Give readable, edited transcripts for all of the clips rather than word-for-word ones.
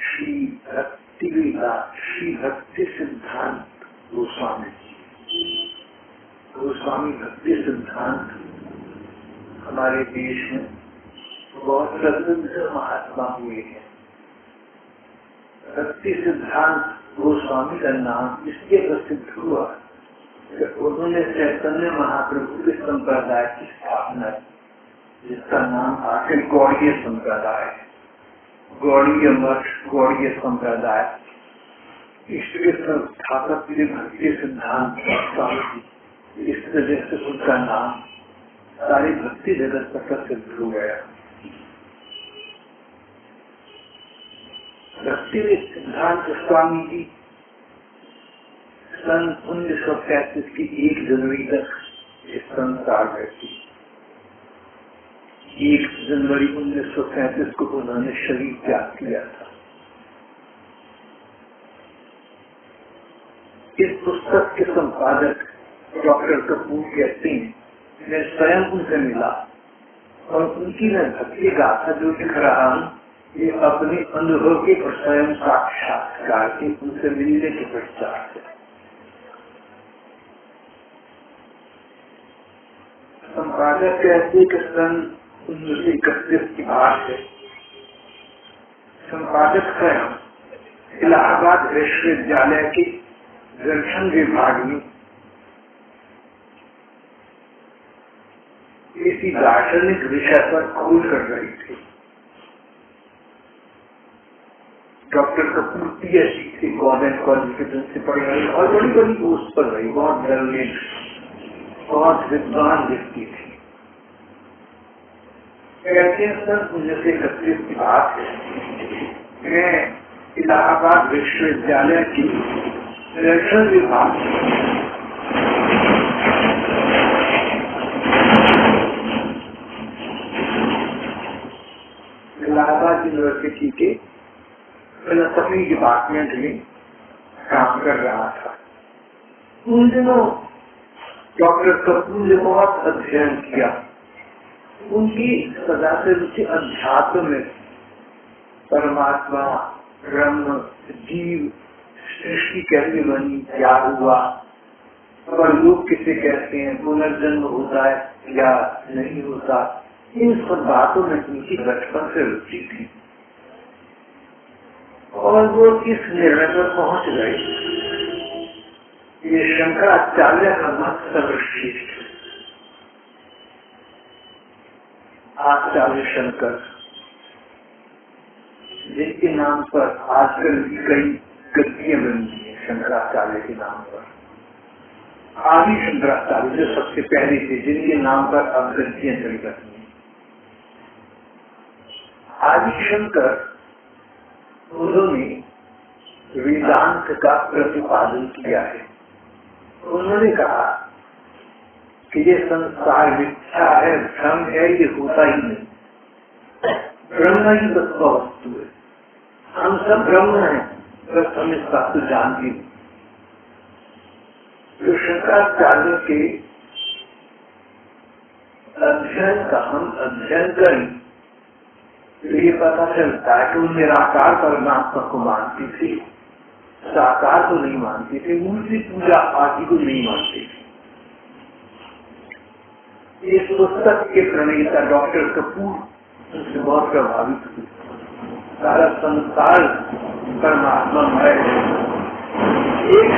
श्री भक्ति सिद्धांत गोस्वामी जी, गोस्वामी भक्ति सिद्धांत हमारे देश में बहुत प्रसिद्ध महात्मा हुए हैं। भक्ति सिद्धांत गोस्वामी का नाम इसलिए प्रसिद्ध हुआ कि उन्होंने चैतन्य महाप्रभु के संप्रदाय की स्थापना, जिसका नाम आखिर गौड़ीय संप्रदाय है, गौड़ीय मठ, गौड़ीय संप्रदाय। इसके संस्थापक भक्ति सिद्धांत स्वामी जी, इस वजह से उनका नाम सारी भक्ति जगत पर प्रसिद्ध हो गया। भक्ति सिद्धांत स्वामी जी सन 1935 की 1 जनवरी तक इस संसार में थी। 1 जनवरी 1935 को उन्होंने शरीर त्याग किया था। इस पुस्तक के संपादक डॉक्टर कपूर कहते हैं, मैं स्वयं उनसे मिला और उनकी मैं भक्ति गाथा जो लिख रहा हूँ, ये अपने अनुभव के और स्वयं साक्षात्कार के उनसे मिलने के पश्चात है। संपादक कहते कि सन 1931 की बात है। संपादक स्वयं इलाहाबाद विश्वविद्यालय के दर्शन विभाग में किसी दार्शनिक विषय पर खोज कर रही थी। डॉक्टर कपूर PhD थी, गवर्नमेंट कॉलेज के प्रिंसिपल रही और बड़ी बड़ी पोस्ट पर रही, बहुत लर्निंग, बहुत विद्वान व्यक्ति थी। कहते हैं सन 1931 की बात है, मैं इलाहाबाद विश्वविद्यालय की दर्शन विभाग इलाहाबाद यूनिवर्सिटी के फिलोसफी डिपार्टमेंट में काम कर रहा था। उन दिनों डॉक्टर कपूर ने बहुत अध्ययन किया। उनकी सदा से रुचि अध्यात्म में, परमात्मा, ब्रह्म, जीव, सृष्टि कैसे बनी, क्या हुआ, और लोग किसे कहते हैं, पुनर्जन्म होता है या नहीं होता, इन सब बातों में उनकी बचपन से रुचि थी। और वो इस निर्णय पर पहुंच गए, ये शंकराचार्य का मत सर्वश्रेष्ठ, आचार्य शंकर, जिनके नाम पर आजकल भी कई गद्दियां बनती है शंकराचार्य के नाम पर। आदि शंकराचार्य जो सबसे पहले थे, जिनके नाम पर अब गद्दियां चली करती हैं। आदि शंकर, उन्होंने वेदांत का प्रतिपादन किया है। उन्होंने कहा कि ये संसार मिथ्या है, भ्रम है, ये होता ही नहीं, ब्रह्म ही तत्व वस्तु है, हम सब ब्रह्म हैं, बस हम इस बात को जानते हैं। तो शंकराचार्य के अध्ययन का हम अध्ययन करें तो ये पता चलता है कि वो निराकार परमात्मा को मानते थे, साकार को नहीं मानते थे, मूर्ति पूजा आदि को नहीं मानते थे। इस पुस्तक के प्रणेता डॉक्टर कपूर उनसे बहुत प्रभावित हुए। सारा संसार परमात्मामय है, एक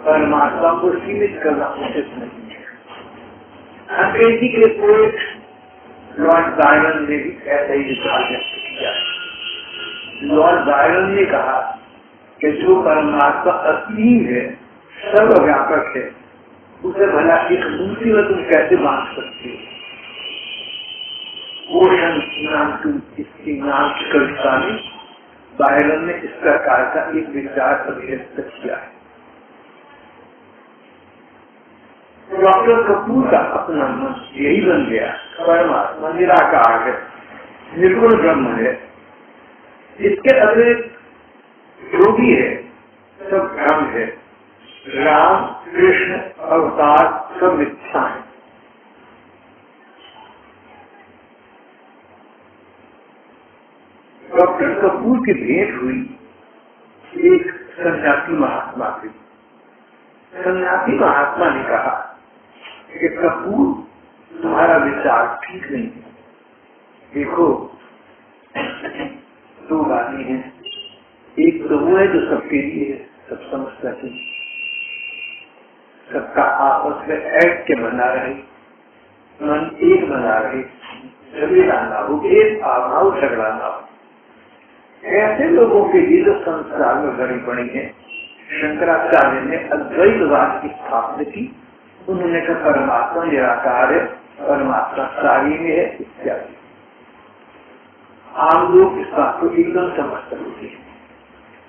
परमात्मा को सीमित करना उचित नहीं है। अंग्रेजी के पोएट लॉर्ड बायरन ने भी ऐसा ही विचार व्यक्त किया। लॉर्ड बायरन ने कहा कि जो परमात्मा असीम है, सर्वव्यापक है, उसे भला एक मूर्ति में तुम कैसे बांध सकते हो। ओशन नाम की इसकी नाम की कविता में बायरन ने इस प्रकार का एक विचार अभिव्यक्त किया है। डॉक्टर कपूर का अपना मत यही बन गया, परमात्मा निराकार है, निर्गुण ब्रह्म है, इसके अतिरिक्त जो भी है सब भ्रम है। राम, कृष्ण और अवतार सब मिथ्या है। डॉक्टर कपूर की भेंट हुई एक सन्यासी महात्मा से। सन्यासी महात्मा ने कहा कि कपूर, तुम्हारा विचार ठीक नहीं है। देखो, दो बातें हैं, एक तो वो है जो सबके लिए सब समझ सके, सबका आपस में ऐक्य बना रहे, मन एक बना रहे, झगड़ा ना हो, एक भाव झगड़ा ना हो। ऐसे लोगों के लिए जो संसार में बड़ी बड़ी है, शंकराचार्य ने अद्वैतवाद की स्थापना की। उन्होंने कहा परमात्मा निराकार है, परमात्मा सारी में है इत्यादि। आम लोग इस बात को एकदम समझ सकते हैं,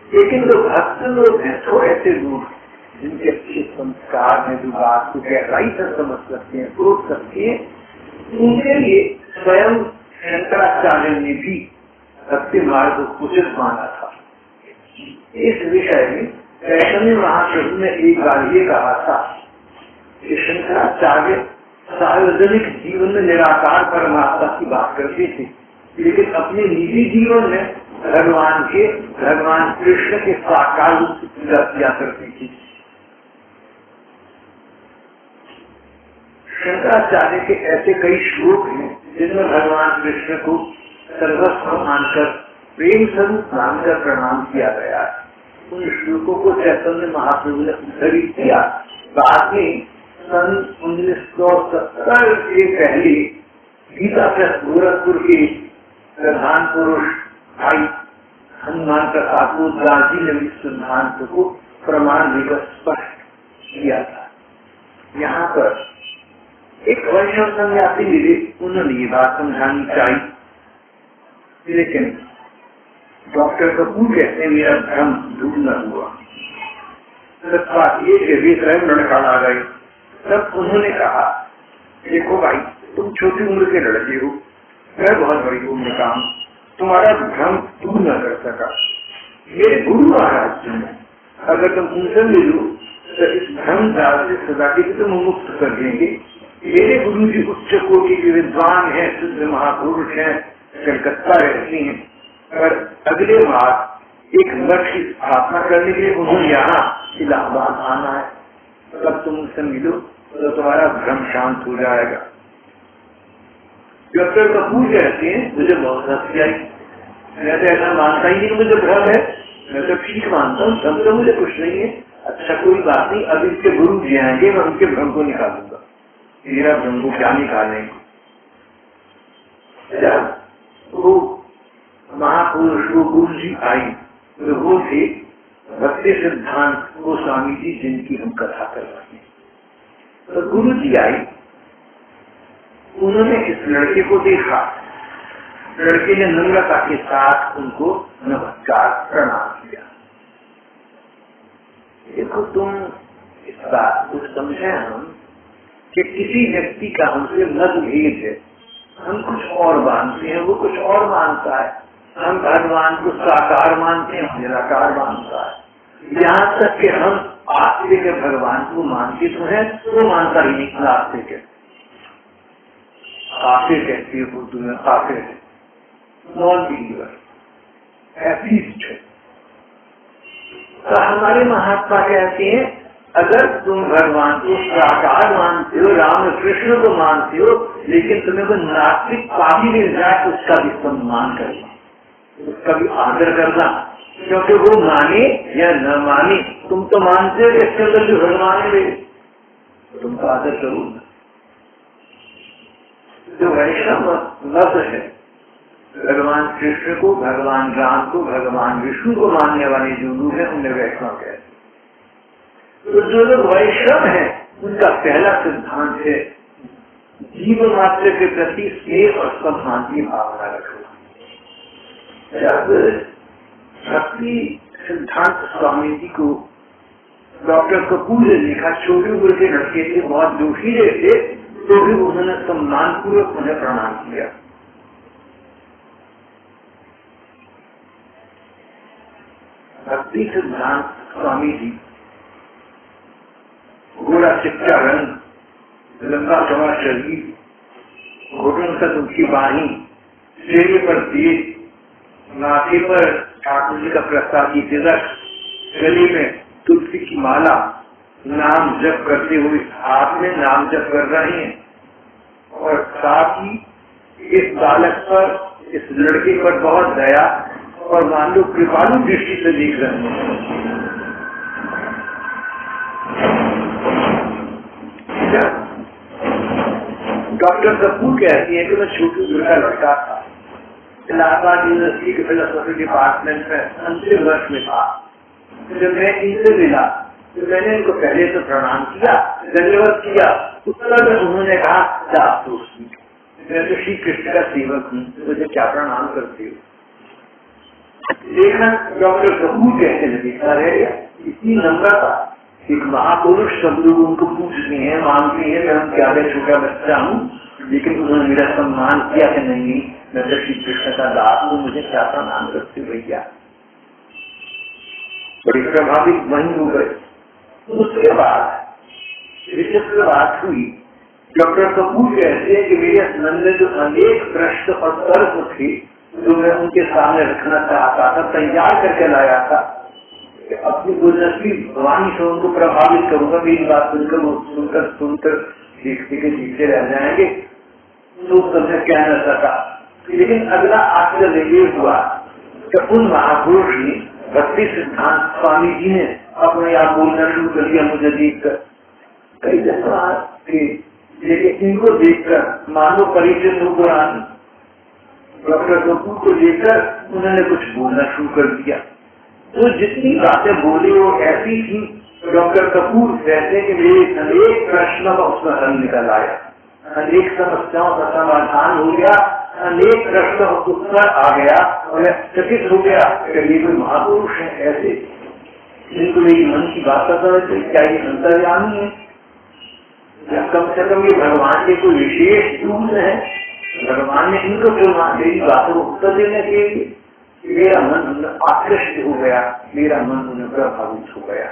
लेकिन जो भक्त लोग हैं थोड़े से लोग जिनके अच्छे संस्कार में जो बात को गहराई से समझ सकते हैं, सोच सकते हैं, उनके लिए स्वयं शंकराचार्य ने भी सत्य मार्ग को उचित माना था। इस विषय में चैतन्य महाप्रभु ने एक बार ये कहा था कि शंकराचार्य सार्वजनिक जीवन में निराकार परमात्मा की बात करते थे, लेकिन अपने निजी जीवन में भगवान कृष्ण के साकार रूप से पूजा किया करती थी। शंकराचार्य के ऐसे कई श्लोक हैं जिनमें भगवान कृष्ण को सर्वस्व मानकर, प्रेम स्वरूप मानकर प्रणाम किया गया है। उन श्लोकों को चैतन्य महाप्रभु ने उद्धृत किया। बाद में सन 1970 के पहले गीता प्रेस गोरखपुर के प्रधान पुरुष भाई हनुमान प्रसाद दास जी ने इस सिद्धांत को प्रमाण देकर स्पष्ट किया था। यहाँ पर एक वैष्णव सन्यासी मिले, उन्होंने ये बात समझानी चाहिए, लेकिन डॉक्टर कपूर कहते हैं मेरा भ्रम दूर न हुआ। लड़का आ गए, तब उन्होंने कहा देखो भाई, तुम छोटी उम्र के लड़के हो, मैं बहुत बड़ी उम्र का हूँ, तुम्हारा भ्रम दूर न कर सका। मेरे गुरु महाराज जी ने अगर तुम उनसे मिलो तो इस भ्रम जाल से सदा के तुम मुक्त कर देंगे। मेरे गुरु जी उच्च कोटि के विद्वान हैं, शुद्ध महापुरुष हैं, कलकत्ता रहती हैं, पर अगले माह एक मठ की स्थापना करने के लिए उन्होंने यहाँ इलाहाबाद आना है। तब तुम उनसे मिलो तो तुम्हारा भ्रम शांत हो जाएगा। डॉक्टर कपूर कहते हैं मुझे बहुत हंसी आई, मैं तो ऐसा मानता ही नहीं मुझे भ्रम है, मैं तो ठीक मानता हूँ, भ्रम तो मुझे कुछ नहीं है। अच्छा कोई बात नहीं, अब इसके गुरु जी आएंगे, मैं उनके भ्रम को निकालूंगा। मेरा भ्रम को क्या निकालेंगे? वो महापुरुष वो गुरु जी आई तो वो थे भक्ति सिद्धांत गोस्वामी जी, जिनकी हम कथा कर रहे हैं। तो गुरु जी आई, उन्होंने इस लड़के को देखा, लड़के ने नम्रता के साथ उनको नमस्कार प्रणाम किया। देखो तुम इस बात को समझे हम कि किसी व्यक्ति का हमसे मतभेद है, हम कुछ और मानते हैं, वो कुछ और मानता है, हम भगवान को साकार मानते हैं, निराकार मानता है, यहाँ तक कि हम आस्तिक भगवान को मानते तो है, वो मानता ही नहीं आस्तिक है। काफिर कहती है उर्दू में, काफिर है, नॉन बिलीवर, एथीस्ट है। तो हमारे महात्मा कहते हैं अगर तुम भगवान को साकार मानते हो, राम कृष्ण को मानते हो, लेकिन तुम्हें को नास्तिक पापी मिल जाए तो उसका भी सम्मान करना, उसका भी आदर करना, क्योंकि वो माने या न माने, तुम तो मानते हो कि इसके अंदर जो भगवान है तुम तो आदर करो। जो वैष्णव मत है, भगवान कृष्ण को, भगवान राम को, भगवान विष्णु को मानने वाले जो लोग हैं उन्हें वैष्णव कहते हैं। तो जो लोग वैष्णव हैं उनका पहला सिद्धांत है जीव मात्र के प्रति स्नेह और सम्मान की भावना रखना। जब भक्ति सिद्धांत स्वामी जी को डॉक्टर कपूर ने लिखा, छोटी उम्र के लड़के थे, बहुत जोशीले थे, तो भी उन्होंने सम्मान पूर्वक उन्हें प्रणाम किया। भक्ति सिद्धांत स्वामी जी गोरा चिट्टा रंग, लंबा चौड़ा शरीर, घुटन तक ऊंची बाही, चेहरे पर तेज, माथे पर ठाकुर जी का प्रसाद की तिलक, गले में तुलसी की माला, नाम जप करते हुए हाथ में नाम जप कर रहे हैं, और साथ ही इस बालक पर, इस लड़के पर बहुत दया और मान लो कृपालु दृष्टि से देख रहे हैं। डॉक्टर कपूर कहती है कि मैं छोटू का लड़का था, इलाहाबाद यूनिवर्सिटी के फिलोसॉफी डिपार्टमेंट में अंतिम वर्ष में था। जब मैं इनसे मिला तो मैंने इनको पहले तो प्रणाम किया, धन्यवाद किया। उत्तर में उन्होंने कहा मैं तो श्री कृष्ण का सेवक हूँ, मुझे क्या प्रणाम करती हूँ। देखना डॉक्टर कपूर कहते लगे, अरे इतनी नम्रता, एक महापुरुष सब लोग उनको पूछते हैं, मांगते हैं मैं हम क्या छोटा बच्चा हूँ, लेकिन उन्होंने मेरा सम्मान किया कि नहीं मैं तो श्री कृष्ण का दास हूँ, मुझे क्या प्रणाम करते भैया। बड़ी प्रभावित वही हो गए। उसके बाद विचित्र बात हुई। डॉक्टर कपूर कहते हैं कि मेरे मन में जो अनेक प्रश्न और तर्क थे जो मैं उनके सामने रखना चाहता था, तैयार करके लाया था, अपनी गुजरती वाणी से उनको प्रभावित करूंगा, मेरी बात सुनकर वो सुनकर देखते के जीते रह जाएंगे, तो सबसे कहना चाहता। लेकिन अगला आश्चर्य ये हुआ कि उन महापुरुष ने, भक्ति सिद्धांत स्वामी जी ने अपने आप बोलना शुरू कर दिया मुझे देखकर। कई दफा लेकिन इनको देखकर मानो परिचय पुरानी डॉक्टर कपूर को देखकर उन्होंने कुछ बोलना शुरू कर दिया। तो जितनी बातें बोली वो ऐसी थी, डॉक्टर कपूर कहते कि मेरे अनेक प्रश्नों का उसमें हल निकल आया, अनेक समस्याओं का समाधान हो गया, अनेक प्रश्नों का उत्तर आ गया, और चकित हो गया कि ये कोई महापुरुष है ऐसे जिनको मेरी मन की बात पता है, क्या ये अंतर्यामी है, या कम से कम ये भगवान के कोई विशेष दूत है, भगवान ने इनको क्यों मेरी बातों को उत्तर देने के लिए। मेरा मन आकृष्ट हो गया, मेरा मन उन्हें प्रभावित हो गया।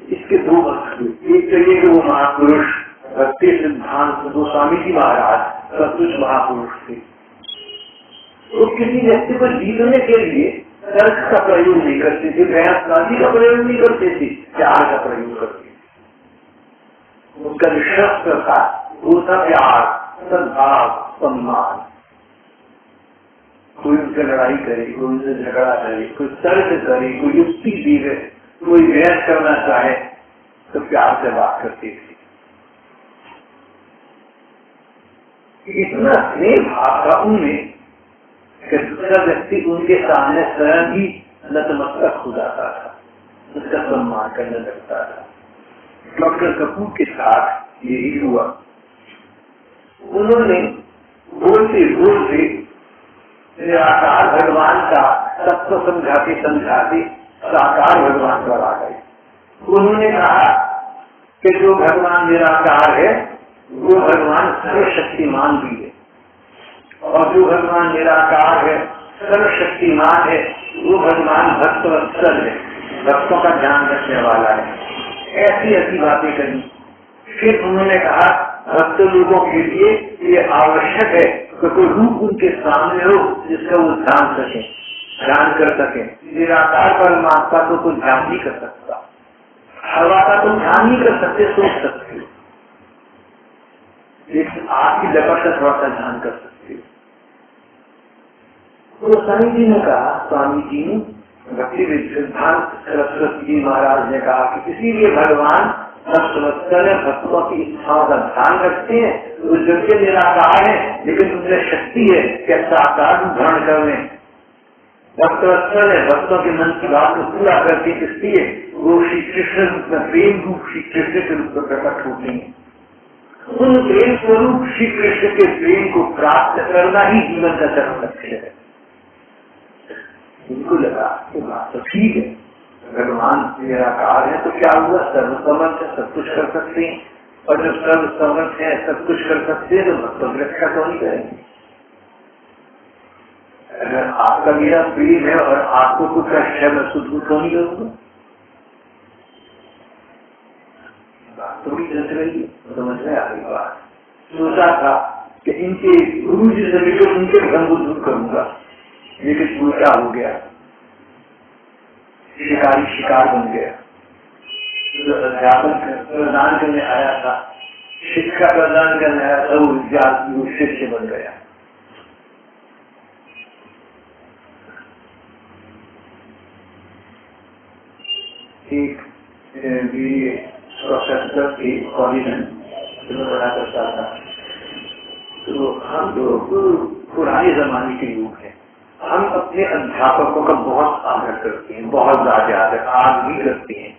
इसके दो अर्थ हुए। एक तो ये कि वो महापुरुष भक्ति सिद्धांत गोस्वामी जी महाराज सचमुच महापुरुष थे। वो किसी व्यक्ति को जीतने के लिए तर्क का प्रयोग नहीं करते थे, बहसबाजी का प्रयोग नहीं करते थे, प्यार का प्रयोग करते थे। उनका जो शस्त्र था वो था प्यार, सद्भाव, सम्मान। कोई उनसे लड़ाई करे, कोई उनसे झगड़ा करे, कोई तर्क करे, कोई युक्ति दे, कोई बहस करना चाहे तो प्यार से बात करते थे। इतना स्नेह भाव था उनमें कि दूसरा व्यक्ति उनके सामने स्वयं ही नतमस्तक हो जाता था, उसका सम्मान करने लगता था। डॉक्टर कपूर के साथ यही हुआ। उन्होंने बोलते बोलते निराकार भगवान का तत्व समझाते समझाते साकार भगवान पर आ गए। उन्होंने कहा कि जो भगवान निराकार है वो भगवान सर्वशक्तिमान भी है, और जो भगवान निराकार है सर्वशक्तिमान है वो भगवान भक्तवत्सल है, भक्तों का ध्यान रखने वाला है। ऐसी ऐसी बातें कही। फिर उन्होंने कहा भक्त लोगों के लिए ये आवश्यक है कि कोई रूप उनके सामने हो जिसका वो ध्यान सके, ध्यान कर सके। निराकार परमात्मा को कोई ध्यान नहीं कर सकता, हवा का तो ध्यान नहीं कर सकते, सोच सकते, लेकिन आपकी लपट का थोड़ा सा ध्यान कर सकते हो। तो स्वामी जी ने कहा, स्वामी जी ने भक्ति सिद्धांत सरस्वती जी महाराज ने कहा कि इसीलिए भगवान भक्तवत्सल भक्तों की इच्छाओं का ध्यान रखते हैं, तो जबकि निराकार है लेकिन उनमें शक्ति है कि साकार धारण करने। भक्तवत्सल है, भक्तों के मन की बात को पूरा करके, इसलिए वो श्री कृष्ण में प्रेम रूप श्री कृष्ण के रूप में प्रकट होते हैं। उन प्रेम स्वरूप श्री कृष्ण के प्रेम को प्राप्त करना ही जीवन का चरम लक्ष्य है। उनको लगा कि बात तो ठीक है, भगवान निराकार है तो क्या हुआ, सर्वसमर्थ है, सब कुछ कर सकते हैं, और जब सर्वसमर्थ है सब कुछ कर सकते हैं तो भक्तों की रक्षा तो नहीं करेंगे। अगर आपका मेरा प्रेम है और आपको कुछ कष्ट है मैं सुध तो नहीं करूंगा। थोड़ी जस रही समझ में आ रही बात। सोचा था कि इनके गुरु जी से मिलकर उनके भ्रम को दूर करूंगा, लेकिन उल्टा हो गया। शिकारी शिकार बन गया। अध्यापन प्रदान करने आया था, शिक्षा प्रदान करने आया था, वो विद्यार्थी वो शिष्य बन गया। एक प्रोफेसर थे कॉलेज में, पढ़ा करता था। तो हम लोग पुराने जमाने के लोग हैं, हम अपने अध्यापकों का बहुत आदर करते हैं, बहुत ज्यादा आदर भी करते हैं।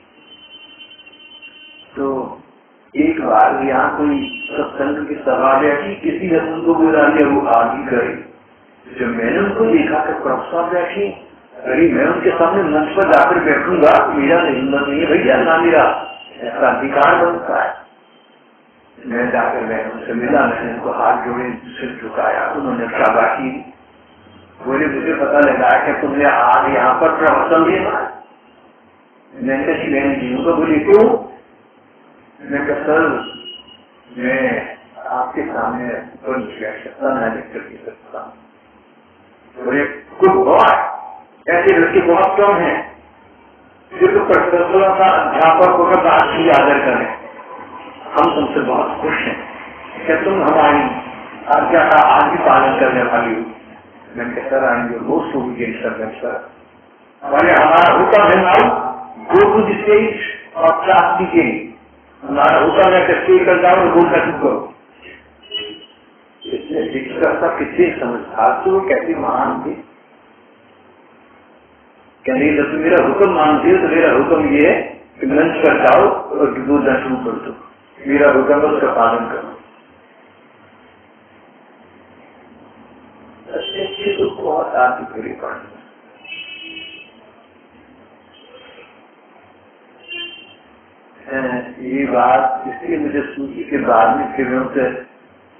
तो एक बार यहाँ कोई सत्संग की सभा बैठी, किसी ने उनको बुला लिया, वो आगे गए। जब मैंने उनको देखा कि प्रोफेसर बैठे, अरे मैं उनके सामने मंच पर जाकर बैठूंगा, मेरा हिम्मत नहीं है भैया, ना मेरा ऐसा अधिकार बनता है। मैं जाकर मैंने उनसे मिला, मैंने उनको हाथ जोड़े, सिर झुकाया, उन्होंने शाबाशी बोले, मुझे पता लगा कि तुमने आज यहाँ पर प्रवचन देना। मैंने कहा बहन जी को, बोली क्यों? मैं कहा सर मैं आपके सामने सकता ना लेक्चर दे सकता। बोले गुड बॉय, ऐसे लड़के बहुत कम है जो तो प्रोफेसरों का अध्यापकों का बात ही आदर करें। हम तुमसे बहुत खुश हैं कि तुम हमारी आज्ञा का आज भी पालन करने वाली हो। मैंने कहा सर आएंगे रोज होगी सर, हमारे हमारा हुक्म है now go to the stage और क्लास टीचिंग, हमारा हुक्म है कि कर जाओ और बोलना शुरू करो। इसलिए शिक्षक का कितने समझदार थे, वो कैसे महान थे। कहने जब तुम मेरा हुक्म मानते हो तो मेरा हुक्म ये है कि मंच पर जाओ और बोलना शुरू कर दो, मेरा हुक्म है उसका पालन करो। अच्छे तो बहुत आदमी पूरी पढ़ना। ये बात इसलिए मुझे सूची के बाद में फिर उनसे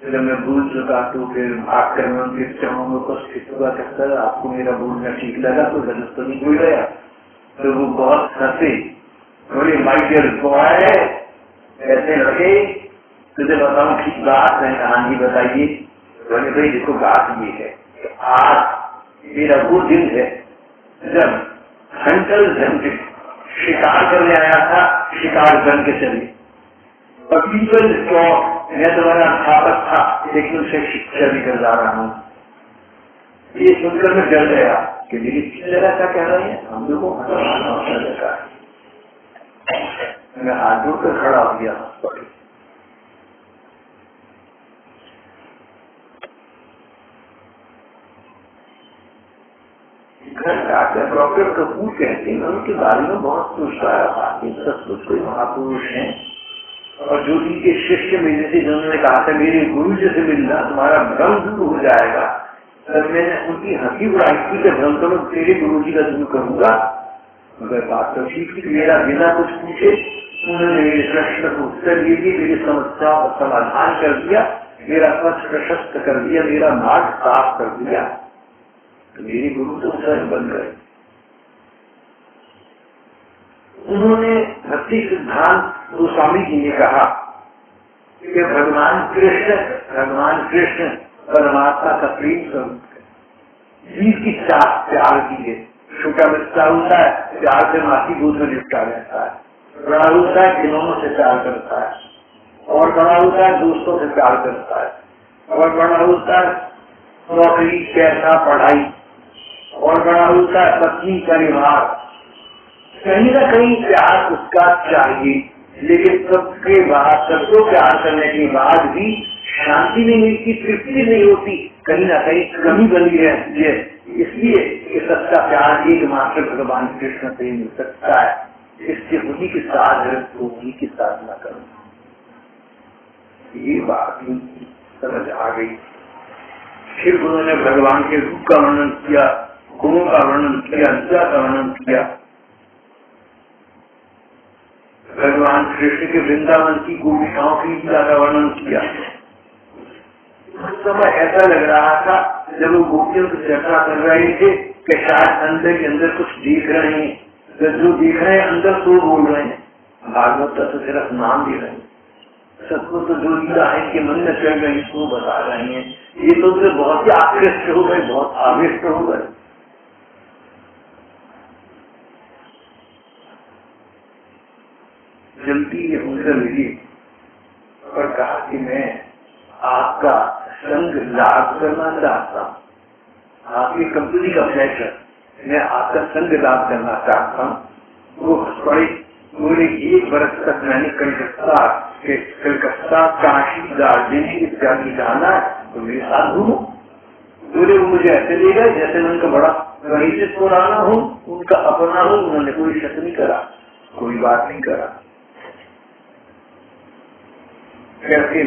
जब मैं भूल चुका तो फिर भाग कर मैं उनके चरणों को स्थित हुआ कि सर आपको मेरा बोलना ठीक लगा तो गलत तो नहीं बोल गया। तो वो बहुत हंसे, बोले माय डियर बॉय, ऐसे लगे तुझे बताऊं ठीक बात है, कहानी बताइए। बोले भाई देखो बात ये है, आज मेरा वो दिन है जब हंटर झंझट शिकार करने आया था, शिकार बन के चले और पीपल स्टॉक, मैं तुम्हारा अध्यापक था लेकिन उसे शिक्षा भी कर जा रहा हूँ। ये सुनकर मैं डर गया कि मेरी टीचर ऐसा कह रही है, हम लोगों को लगा। मैं हाथ जोड़कर खड़ा हो गया। घर जाकर डॉक्टर कपूर कहते हैं, उनके बारे में बहुत सोचता है, बाकी सचमुच कोई महापुरुष हैं। और जो उनके शिष्य मिले थे जिन्होंने कहा था मेरे गुरु जी से मिलना तुम्हारा भ्रम दूर हो जाएगा, तब मैंने उनकी हंसी उड़ाई थी कि भ्रम तो मैं तेरे गुरु जी का दूर करूंगा। मगर बात तो ठीक थी, मेरा बिना कुछ पूछे उन्होंने मेरे प्रश्न को उत्तर दे दिए, मेरी समस्याओं का समाधान कर दिया, मेरा पथ प्रशस्त कर दिया, मेरा मार्ग साफ कर दिया। तो मेरे गुरु तो स्वयं बन गए। उन्होंने भक्ति सिद्धांत गोस्वामी जी ने कहा कि भगवान कृष्ण परमात्मा का प्रेम स्वरूप है। जीव की चाह प्यार की है। छोटा बच्चा होता है प्यार से माटी गोद में लिपटा रहता है, बड़ा होता है खिलौनों से प्यार करता है, और बड़ा होता है दोस्तों से प्यार करता है, और बड़ा होता है नौकरी पैसा पढ़ाई, और बड़ा होता है पत्नी परिवार। कहीं ना कहीं प्यार उसका चाहिए, लेकिन सबके बाद सबको प्यार करने के बाद भी शांति नहीं मिलती, तृप्ति नहीं होती, कहीं ना कहीं कमी बनी रहती है। इसलिए कि सच्चा प्यार एकमात्र भगवान कृष्ण से मिल सकता है। इससे उन्हीं के साथ उन्हीं की साधना करो। ये बात समझ आ गई। फिर उन्होंने भगवान के रूप का वर्णन किया, गुणों का वर्णन किया, लीला का वर्णन किया। भगवान कृष्ण के वृंदावन की गोपिकाओं की लीला का वर्णन किया। उस समय ऐसा लग रहा था जब वो गोपियों की चर्चा कर रहे थे कि शायद अंदर के अंदर कुछ देख रहे हैं, जो देख रहे हैं अंदर सो बोल रहे हैं। भागवत तो सिर्फ नाम दे रहे हैं। सबको तो जो लीला है कि मन में चल गई इसको बता रही है। ये तो बहुत ही आकृष्ट हो गए, बहुत आविष्ट हो गए। जल्दी ये उनसे मिली और कहा कि मैं आपका संग लाभ करना चाहता हूँ, आपकी कंपनी का फ्लैशर, मैं आपका संग लाभ करना चाहता हूँ। वो बड़े पूरे 1 वर्ष तक मैंने कलकत्ता, काशी, दार्जिलिंग इत्यादि जाना है, तो मेरे साथ घूमो। पूरे वो मुझे ऐसे ले गए जैसे मैं उनका बड़ा वहीं से पुराना हूँ, उनका अपना हूँ। उन्होंने कोई शक नहीं करा, कोई बात नहीं करा। करके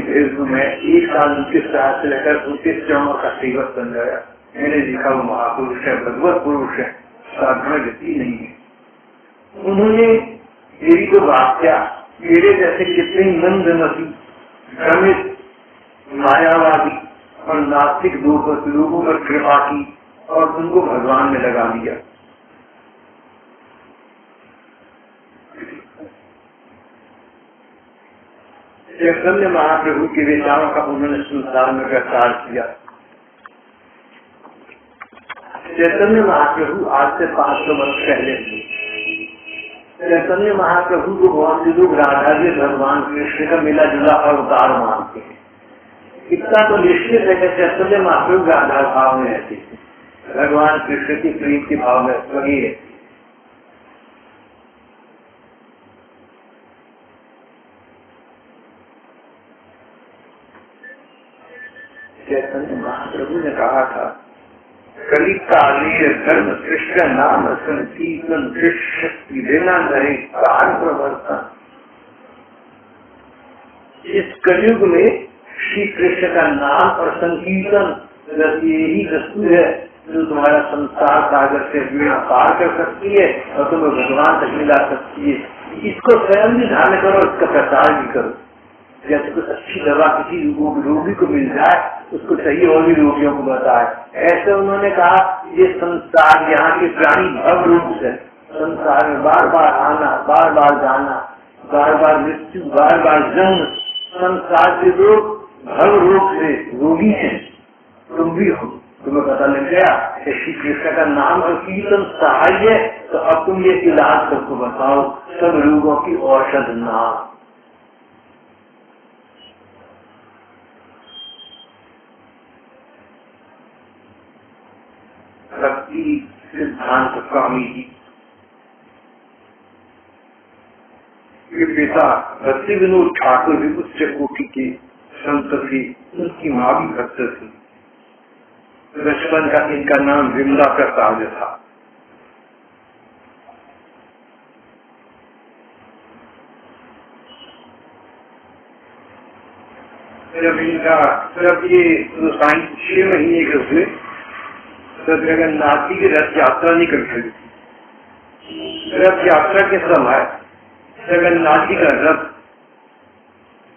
मैं 1 साल उनके साथ लेकर 29 जन्मों का सेवक बन गया। मैंने देखा वो महापुरुष है, भगवत पुरुष है, साधना गति नहीं है। उन्होंने मेरी तो वाक्या मेरे जैसे कितने मंदमती, भ्रमित, मायावादी और नास्तिक लोगों पर कृपा की और उनको भगवान में लगा दिया। चैतन्य महाप्रभु के विचारों का उन्होंने संसार में प्रचार किया। चैतन्य महाप्रभु आज से 500 वर्ष पहले थे। चैतन्य महाप्रभु को बहुत से लोग राधा जी भगवान कृष्ण का मिला जुला अवतार मानते हैं। इतना तो निश्चित है कि चैतन्य महाप्रभु राधा भाव में रहते थे, भगवान कृष्ण की प्रेम के भाव में लगे रहते। चैतन्य महाप्रभु ने कहा था, कली काले धर्म कृष्ण नाम संकीर्तन शक्ति देना नहीं काल प्रवर्तन। इस कलयुग में श्री कृष्ण का नाम और संकीर्तन यही वस्तु है जो तुम्हारा संसार सागर से बेड़ा पार कर सकती है और तुम्हें भगवान तक मिला सकती है। इसको स्वयं भी ध्यान करो, इसका प्रचार भी करो। जैसे कुछ अच्छी दवा किसी रोगी को मिल जाए, उसको चाहिए और भी रोगियों को बताए। ऐसे उन्होंने कहा ये संसार यहाँ के प्राणी भव रूप से संसार में बार बार आना, बार बार जाना, बार बार मृत्यु, बार बार जन्म। संसार के लोग भव रूप से रोगी हैं, तुम भी हो। तुम्हें पता लग गया कि श्री कृष्ण का नाम और कीर्तन सहाय है, तो अब तुम ये इलाज सबको बताओ, सब रोगों की औषध नाम। भक्ति सिद्धांत स्वामी जी के पिता भक्ति विनोद ठाकुर भी उच्च कोटि के संत थे। उनकी माँ भी भक्त थी। बचपन का इनका नाम विमला प्रसाद था। जब ये 6 महीने के हुए तब जगन्नाथ जी की रथ यात्रा निकल गई। रथ यात्रा के समय जगन्नाथ जी का रथ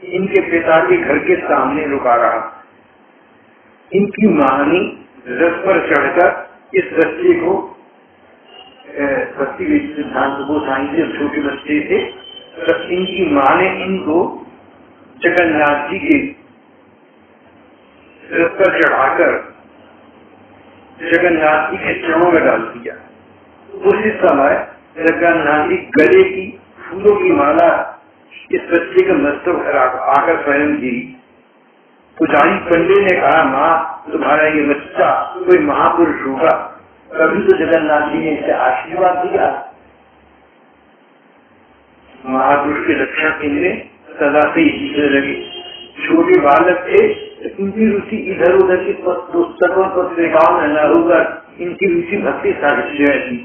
इनके पिता के घर के सामने रुका रहा। इनकी मां ने रथ पर चढ़कर इस बच्चे को भक्ति सिद्धांत को साइंस जब छोटे बच्चे थे, तो इनकी मां ने इनको जगन्नाथ जी के रथ पर चढ़ाकर जगन्नाथ जी के चरणों में डाल दिया। उसी समय जगन्नाथ जी गले की फूलों की माला इस बच्चे के मस्तक पर आकर स्वयं गिरी। पुजारी पंडित ने कहा, माँ तुम्हारा ये बच्चा कोई महापुरुष होगा। तभी तो जगन्नाथ जी ने इसे आशीर्वाद दिया। महापुरुष के लक्षण इनमें सदा से ही लगे। छोटे बालक थे, इनकी रुचि इधर उधर की पुस्तकों पत्रिकाओं में न होकर इनकी रुचि भक्ति साहित्य थी।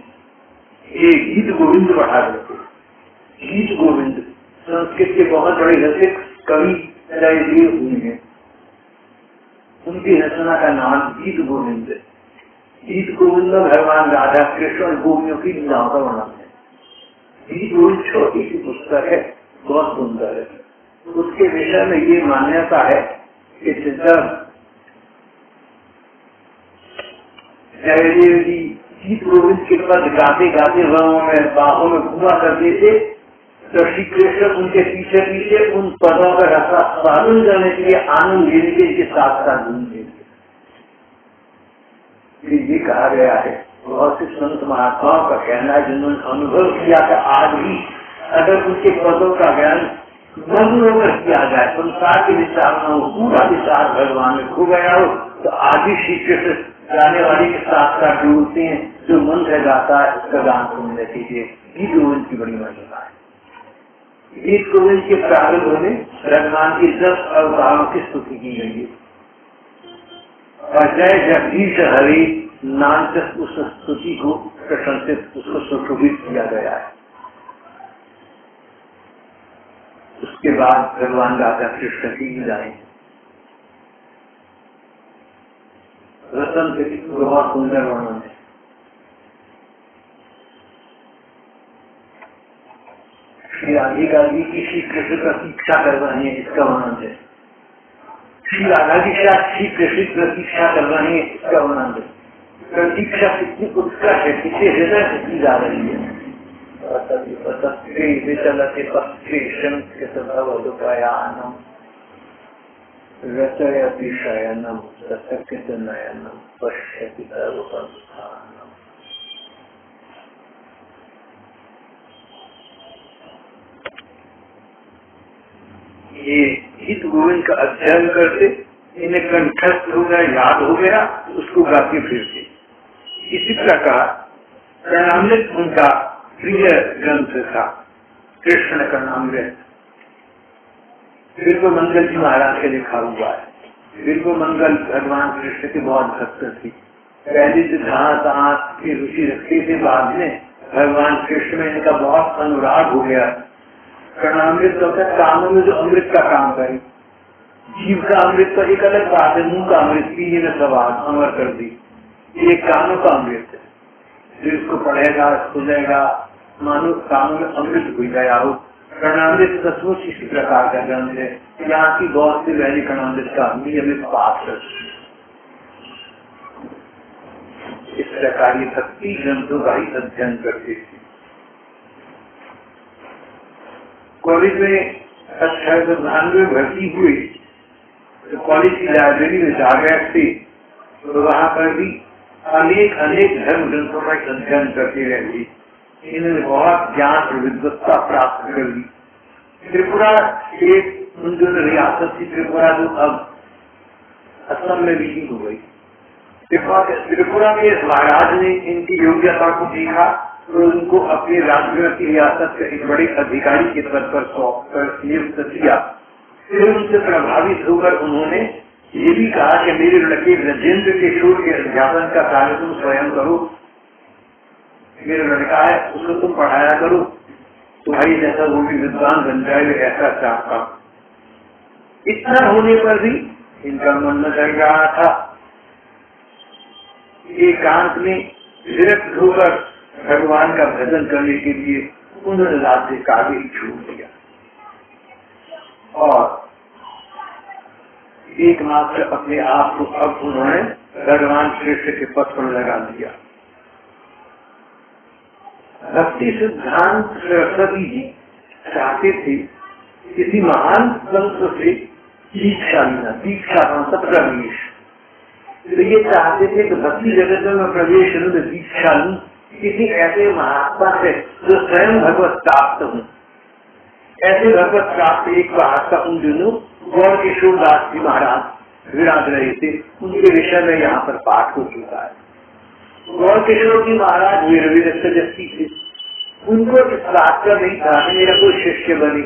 ये गीत गोविंद पढ़ा करते। गीत गोविंद संस्कृत के बहुत बड़े रसिक कवि जयदेव हुए हैं। उनकी रचना का नाम गीत गोविंद है। गीत गोविंद भगवान राधा कृष्ण और गोपियों की लीलाओं का वर्णन है। गीत गोविंद छोटी सी पुस्तक है, बहुत सुंदर है। उसके विषय में ये मान्यता है कि जब जयदेव जी गीत गोविंद के पद गाते गाते वनों में बाहों में घुमा करते थे, तो श्री कृष्ण उनके पीछे पीछे उन पदों का रसा स्वागत करने के लिए, आनंद लेने के लिए साथ साथ घूमते थे। ये कहा गया है, बहुत से संत महात्माओं का कहना है जिन्होंने अनुभव किया था, आज भी अगर उनके पदों का ज्ञान मग्न होकर किया जाए, संसार के विचार न हो, पूरा विचार भगवान में खो गया हो, तो आज भी श्री कृष्ण गाने वाले के साथ साथ जोड़ते हैं, जो मंत्र गाता है उसका गान सुनने के लिए। गीत गोविंद की बड़ी महिमा है। गीत गोविंद के प्रारंभ में भगवान की 10 अवतारों की स्तुति की गई है, और जय जगदीश हरि नाम से उस स्तुति को प्रशंसित, उसको सुशोभित किया गया है। उसके बाद भगवान राधा कृष्ण की लीलाएं, रतन के बहुत सुंदर वर्णन है। श्री राधिका जी की श्री कृष्ण का शिक्षा कर रहे हैं, इसका वर्णन है। श्री राधा जी श्री कृष्ण की प्रतीक्षा कर रहे हैं, इसका वर्णन है। प्रतीक्षा कितनी उत्कर्ष है, कितने हृदय से की जा रही है। चलते पक्षे शंखयानम रचयति शयनम ससकित नयनम पश्यति सर्वसंस्थानम। ये गीत गोविंद का अध्ययन करते, इन्हें कंठस्थ हो गया, याद हो गया, उसको गाते फिरते। इसी प्रकार कर्णामृत उनका प्रिय ग्रंथ था, कृष्ण कर्णामृत। बिल्कुल मंगल जी महाराज के लिखा हुआ है। बिल्कुल मंगल भगवान कृष्ण के बहुत भक्त थी। पहले से जहाँ की रुचि रखते थे, बाद में भगवान कृष्ण में इनका बहुत अनुराग हो गया। कर्णामृत होता है कानों में जो अमृत का काम करे। जीव का अमृत तो एक अलग बात है, मुंह का अमृत पीने में स्वाद अमर कर दी, ये कानों का अमृत है। जो इसको पढ़ेगा सुनेगा, मानो कानों में अमृत घुल गया हो। कर्णामृत सचमुच इसी प्रकार का ग्रंथ है। यहाँ की बहुत सी पहली कर्णामृत का नियमित पाठ कर, इस प्रकार ये भक्ति ग्रंथों का ही अध्ययन करते थे। कॉलेज में 1892 भर्ती हुई तो कॉलेज की लाइब्रेरी में जा गए थे, तो वहाँ पर भी अनेक धर्म ग्रंथों का अध्ययन करते रहते। इन्होंने बहुत ज्ञान और विद्वत्ता प्राप्त कर ली। त्रिपुरा एक उन जो रियासत थी त्रिपुरा, जो अब असम में विलीन हो गई। त्रिपुरा के महाराज ने इनकी योग्यता को देखा तो उनको अपने राज्य की रियासत के एक बड़े अधिकारी के पद पर सौंप कर नियुक्त किया। फिर उनसे प्रभावित होकर उन्होंने ये भी कहा कि मेरे लड़के ब्रजेंद्र किशोर के अध्यापन का कार्य तुम स्वयं करो, मेरा लड़का है उसको तुम पढ़ाया करो, तुम्हारी जैसा वो भी विद्वान बन जाए, ऐसा चाहता। इतना होने पर भी इनका मन न चल रहा था। एकांत में विरक्त होकर भगवान का भजन करने के लिए उन्होंने राज्य कार्य छोड़ दिया और एकमात्र अपने आप को अब उन्होंने भगवान कृष्ण के पथ पर लगा दिया। भक्ति सिद्धांत सरस्वती जी चाहते थे किसी महान संत से दीक्षा लेना, दीक्षा प्रवेश। तो ये चाहते थे कि भक्ति जगत में प्रवेश लूं, दीक्षा लूं किसी ऐसे महात्मा से जो स्वयं भगवत प्राप्त हूँ। ऐसे भगवत प्राप्त एक बात का उन दिनों गौर किशोर दास जी महाराज विराज रहे थे, उनके विषय में यहाँ पर पाठ हो चुका है। गौर किशोर जी महाराज वीर तेजस्वी थे। उनको इस बात का नहीं था कि मेरा कोई शिष्य बने,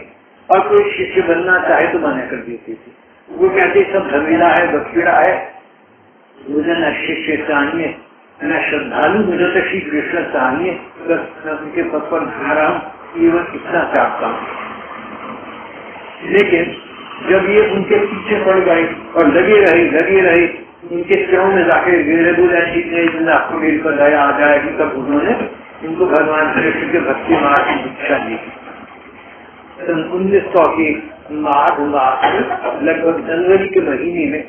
और कोई शिष्य बनना चाहे तो मना कर देते थे। वो कहते सब झमेला है, बखेड़ा है, मुझे न शिष्य चाहिए न श्रद्धालु, मुझे तो श्री कृष्ण चाहिए, बस उनके पद पर धारा हूँ, केवल इतना चाहता हूँ। लेकिन जब ये उनके पीछे पड़ गए और लगे रहे उनके चरणों में जाके गिरे, बोले आपको मेरे पर दया आ जाएगी, तब उन्होंने उनको भगवान कृष्ण के भक्ति मार्ग की दीक्षा दी। 1900 के माघ मास लगभग जनवरी के महीने में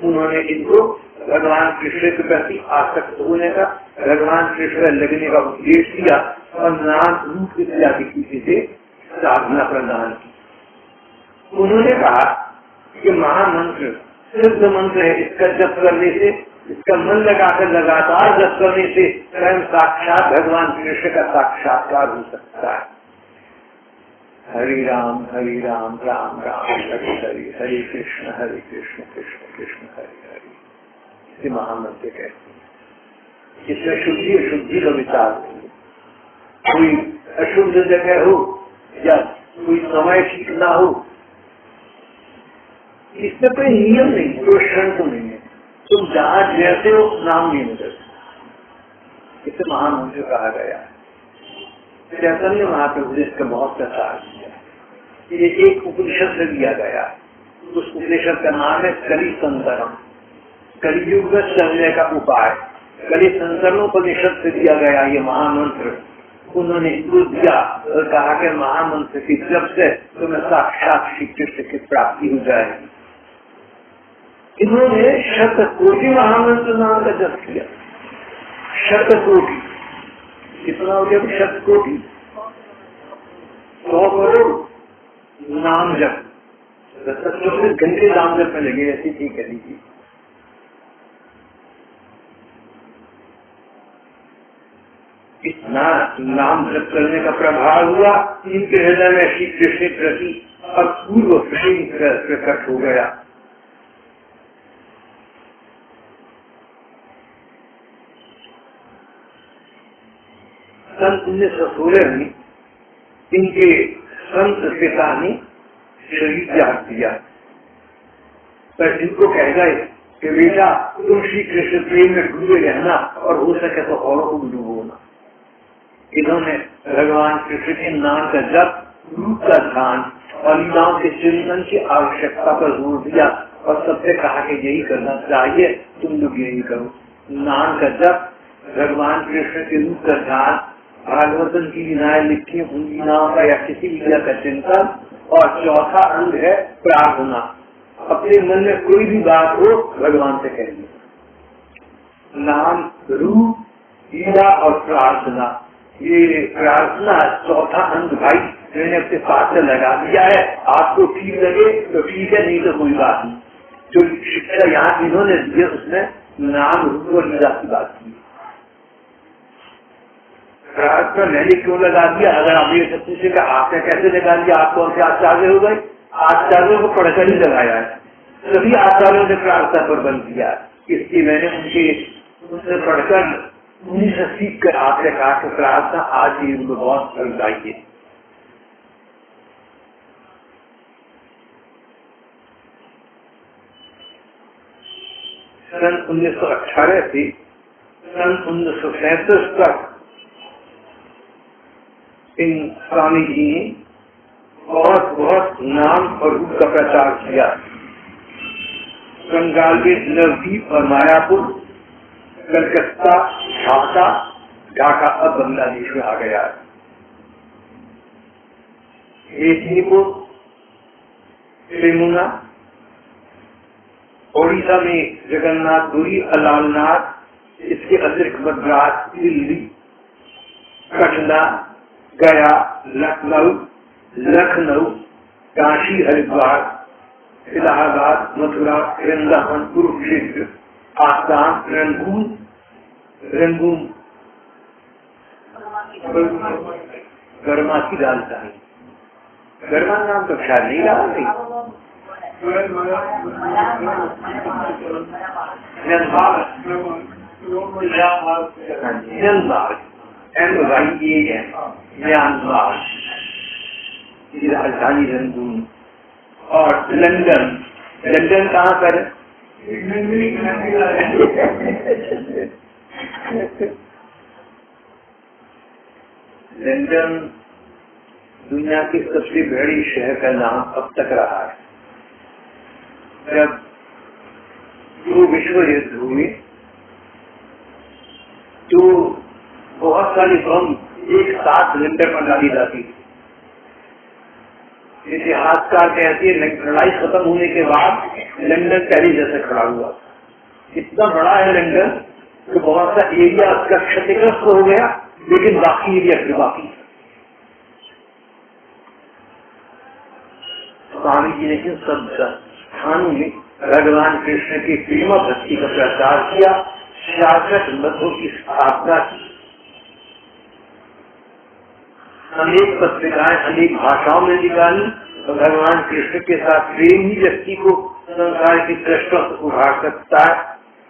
उन्होंने इनको भगवान कृष्ण के प्रति आसक्त होने का, भगवान कृष्ण लगने का उपदेश दिया और नाम रूप इत्यादि किसी से साधना प्रदान की। उन्होंने कहा कि महामंत्र सिद्ध मंत्र है, इसका जप करने से, इसका मन लगाकर लगातार जप करने से स्वयं साक्षात भगवान कृष्ण का साक्षात्कार हो सकता है। हरि राम राम राम हरि हरि, हरे कृष्ण कृष्ण कृष्ण हरि हरि, इसे महामंत्र कहते हैं। इसमें शुद्धि अशुद्धि का विचार नहीं है। कोई अशुद्ध जगह हो या कोई समय ठीक ना हो, इसमें कोई नियम नहीं, कोई शर्त नहीं है। तुम जहाँ जैसे हो नाम नहीं मिल, इसे महामंत्र कहा गया है। चैतन्य महाप्रभु ने इसका बहुत प्रसार किया। ये एक उपनिषद से दिया गया है, उस उपनिषद का नाम है कलि संतरम, कलियुग में चलने का उपाय। कलि संतरणोपनिषद से दिया गया ये महामंत्र। उन्होंने दिया और कहा कि महामंत्र की जप से तुम्हें साक्षात श्री कृष्ण की प्राप्ति हो जाएगी। इन्होंने शतकोटि महामंत्र नाम का जप किया। शतकोटि कितना हो गया? शतकोटि 100 करोड़ नाम जप, 24 घंटे नाम जप में लगे, ऐसी ठीक कह लीजिए। इतना नाम जप करने का प्रभाव हुआ, इनके हृदय में श्री कृष्ण प्रति अपूर्व प्रेम प्रकट हो गया। सन 1916 में इनके संत पिता ने शरीर त्याग दिया, पर इनको कह गए कि बेटा तुम श्री कृष्ण प्रेम में डूबे रहना और हो सके तो औरों को भी डूबोना। इन्होंने भगवान कृष्ण के नाम का जप, रूप का ध्यान और लीलाओं के चिंतन की आवश्यकता पर जोर दिया और सबसे कहा कि यही करना चाहिए, तुम लोग यही करो। नाम का जप, भगवान कृष्ण के रूप का ध्यान, भागवतन की लीलाएं लिखी उन लीलाओं का या किसी लीला का चिंतन, और चौथा अंग है प्रार्थना। अपने मन में कोई भी बात हो भगवान से कहिए। नाम, रूप, लीला और प्रार्थना, ये प्रार्थना चौथा अंग भाई मैंने अपने पास से लगा दिया है। आपको ठीक लगे तो ठीक है, नहीं तो कोई बात नहीं। जो शिक्षा यहाँ इन्होंने दी है उसमें नाम, रूप और लीला की बात की। प्रार्थना मैंने क्यों लगा दिया? अगर आप ये सब पूछे कि आपने कैसे लगा दिया, आप कौन से आचार्य हो गए? आचार्यों को पढ़कर ही लगाया है, सभी आचार्यों ने प्रार्थना पर बल दिया। इसलिए मैंने उनसे पढ़कर उन्हीं से सीख कर आपने कहा कि प्रार्थना आज ही उनको बहुत फलदायी है। सन 1918 से सन 1937 तक इन स्वामी जी ने बहुत नाम और रूप का प्रचार किया। बंगाल के नवद्वीप और मायापुर, कलकत्ता, ढाका अब बांग्लादेश में आ गया है। मेदिनीपुर, त्रिमुना, ओडिशा में जगन्नाथपुरी, अलालनाथ, इसके अतिरिक्त मद्रास, दिल्ली, पटना, गया, लखनऊ, काशी, हरिद्वार, इलाहाबाद, मथुरा, वृंदावन, कुरुक्षेत्र, आसाम, रंगून गरमा की राजधानी। गरमा नाम तो ख्याल नहीं रहा नहीं। म्यांमार की राजधानी रंगून। और लंदन कहाँ पर है? लंदन दुनिया के सबसे बड़े शहर का नाम अब तक रहा है। जब 2 विश्व युद्ध हुए तो बहुत सारी बम एक साथ लंदन पर डाली जाती थी। इतिहासकार कहते हैं लड़ाई खत्म होने के बाद लंदन पहले जैसे खड़ा हुआ। इतना बड़ा है लंदन कि बहुत सा एरिया उसका क्षतिग्रस्त हो गया, लेकिन बाकी एरिया फिर बाकी। जी ने इन सब स्थानों में भगवान कृष्ण की प्रेम भक्ति का प्रचार किया, शासक मठों की स्थापना की, अनेक पत्रिकाएं अनेक भाषाओं में निकाली। भगवान कृष्ण के साथ प्रेम ही व्यक्ति को संसार की कष्टों से उभार सकता है,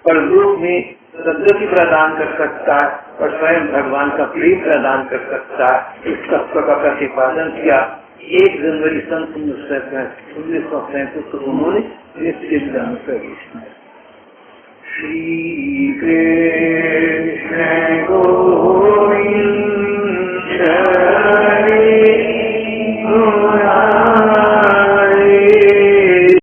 परलोक में सद्गति प्रदान कर सकता है और स्वयं भगवान का प्रेम प्रदान कर सकता है। इस तत्व का प्रतिपादन किया 1 जनवरी सन 1937 को उन्होंने निश्चित दान प्रवेश किया। श्री कृष्ण गोविंद